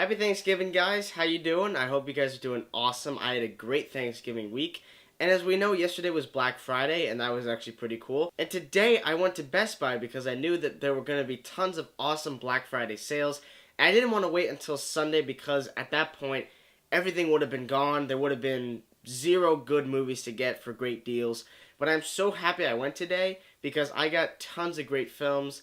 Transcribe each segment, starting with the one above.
Happy Thanksgiving, guys. How you doing? I hope you guys are doing awesome. I had a great Thanksgiving week. And as we know, yesterday was Black Friday, and that was actually pretty cool. And today, I went to Best Buy because I knew that there were going to be tons of awesome Black Friday sales. And I didn't want to wait until Sunday because at that point, everything would have been gone. There would have been zero good movies to get for great deals. But I'm so happy I went today because I got tons of great films,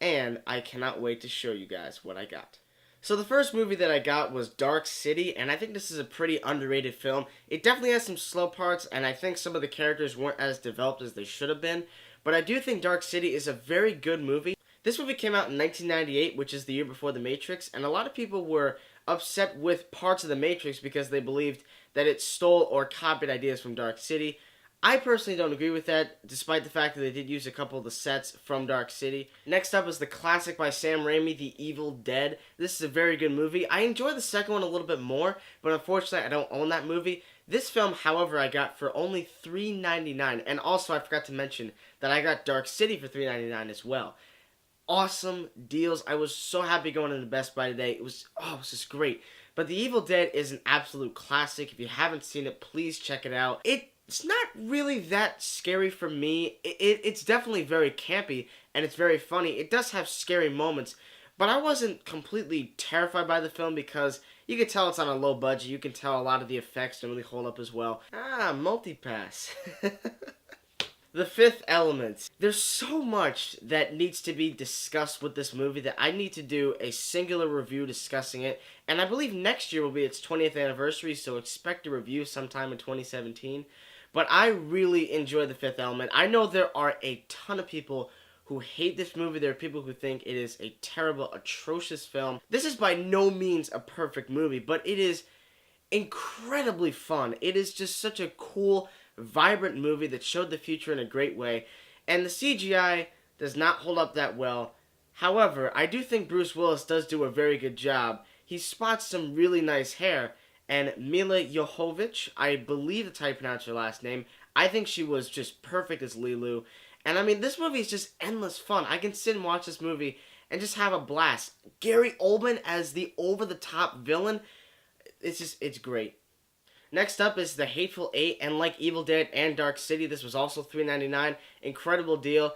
and I cannot wait to show you guys what I got. So the first movie that I got was Dark City, and I think this is a pretty underrated film. It definitely has some slow parts, and I think some of the characters weren't as developed as they should have been. But I do think Dark City is a very good movie. This movie came out in 1998, which is the year before The Matrix, and a lot of people were upset with parts of The Matrix because they believed that it stole or copied ideas from Dark City. I personally don't agree with that, despite the fact that they did use a couple of the sets from Dark City. Next up is the classic by Sam Raimi, The Evil Dead. This is a very good movie. I enjoy the second one a little bit more, but unfortunately I don't own that movie. This film, however, I got for only $3.99, and also I forgot to mention that I got Dark City for $3.99 as well. Awesome deals. I was so happy going into Best Buy today. It was just great. But The Evil Dead is an absolute classic. If you haven't seen it, please check it out. It's not really that scary for me. It's definitely very campy, and it's very funny. It does have scary moments, but I wasn't completely terrified by the film because you can tell it's on a low budget. You can tell a lot of the effects don't really hold up as well. Multipass. The Fifth Element. There's so much that needs to be discussed with this movie that I need to do a singular review discussing it. And I believe next year will be its 20th anniversary, so expect a review sometime in 2017. But I really enjoy The Fifth Element. I know there are a ton of people who hate this movie. There are people who think it is a terrible, atrocious film. This is by no means a perfect movie, but it is incredibly fun. It is just such a cool, vibrant movie that showed the future in a great way, and the CGI does not hold up that well. However, I do think Bruce Willis does do a very good job. He spots some really nice hair, and Mila Jovovich, I believe that's how you pronounce her last name, I think she was just perfect as Lilu. And I mean, this movie is just endless fun. I can sit and watch this movie and just have a blast. Gary Oldman as the over-the-top villain, it's great. Next up is The Hateful Eight, and like Evil Dead and Dark City, this was also $3.99. Incredible deal.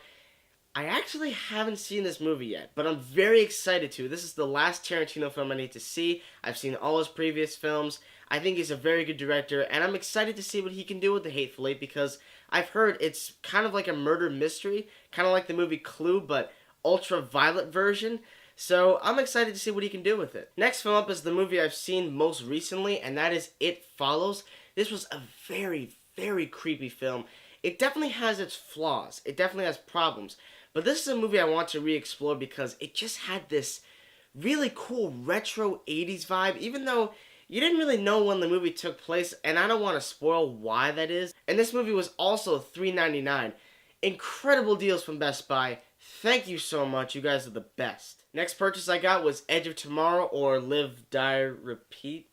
I actually haven't seen this movie yet, but I'm very excited to. This is the last Tarantino film I need to see. I've seen all his previous films. I think he's a very good director, and I'm excited to see what he can do with The Hateful Eight because I've heard it's kind of like a murder mystery, kind of like the movie Clue, but ultraviolet version. So I'm excited to see what he can do with it. Next film up is the movie I've seen most recently, and that is It Follows. This was a very, very creepy film. It definitely has its flaws. It definitely has problems. But this is a movie I want to re-explore because it just had this really cool retro 80s vibe, even though you didn't really know when the movie took place, and I don't want to spoil why that is. And this movie was also $3.99. Incredible deals from Best Buy. Thank you so much. You guys are the best. Next purchase I got was Edge of Tomorrow, or Live, Die, Repeat.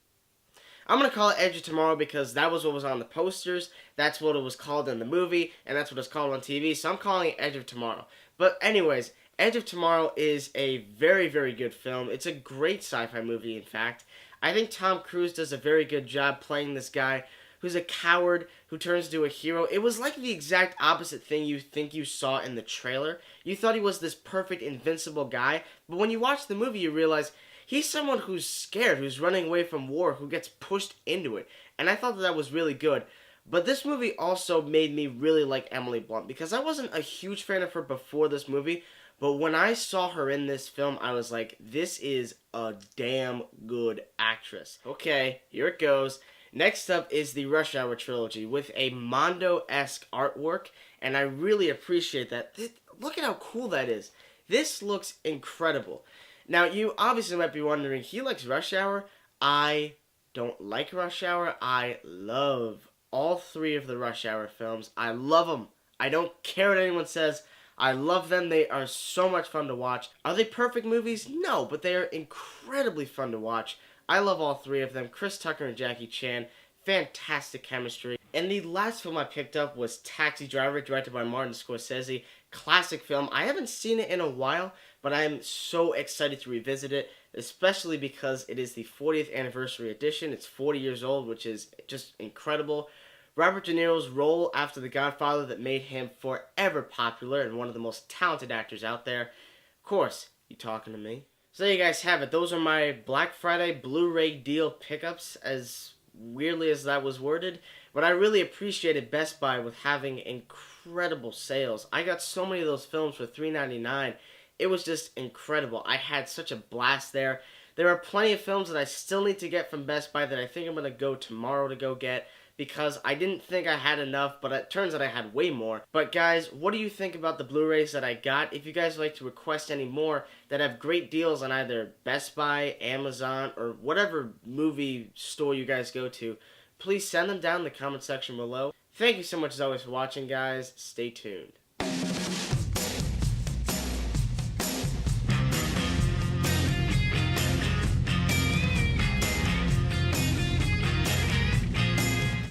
I'm going to call it Edge of Tomorrow because that was what was on the posters, that's what it was called in the movie, and that's what it's called on TV, so I'm calling it Edge of Tomorrow. But anyways, Edge of Tomorrow is a very, very good film. It's a great sci-fi movie, in fact. I think Tom Cruise does a very good job playing this guy who's a coward who turns into a hero. It was like the exact opposite thing you think you saw in the trailer. You thought he was this perfect, invincible guy, but when you watch the movie, you realize he's someone who's scared, who's running away from war, who gets pushed into it. And I thought that was really good. But this movie also made me really like Emily Blunt, because I wasn't a huge fan of her before this movie, but when I saw her in this film, I was like, this is a damn good actress. Okay, here it goes. Next up is the Rush Hour trilogy with a Mondo-esque artwork, and I really appreciate that. Look at how cool that is. This looks incredible. Now, you obviously might be wondering, he likes Rush Hour? I don't like Rush Hour. I love all three of the Rush Hour films. I love them. I don't care what anyone says. I love them. They are so much fun to watch. Are they perfect movies? No, but they are incredibly fun to watch. I love all three of them. Chris Tucker and Jackie Chan. Fantastic chemistry. And the last film I picked up was Taxi Driver, directed by Martin Scorsese. Classic film. I haven't seen it in a while, but I am so excited to revisit it. especially because it is the 40th anniversary edition. It's 40 years old, which is just incredible. Robert De Niro's role after The Godfather that made him forever popular and one of the most talented actors out there. Of course, you talking to me? So there you guys have it. Those are my Black Friday Blu-ray deal pickups, as weirdly as that was worded. But I really appreciated Best Buy with having incredible sales. I got so many of those films for $3.99. It was just incredible. I had such a blast there. There are plenty of films that I still need to get from Best Buy that I think I'm going to go tomorrow to go get, because I didn't think I had enough, but it turns out I had way more. But guys, what do you think about the Blu-rays that I got? If you guys would like to request any more that have great deals on either Best Buy, Amazon, or whatever movie store you guys go to, please send them down in the comment section below. Thank you so much as always for watching, guys. Stay tuned.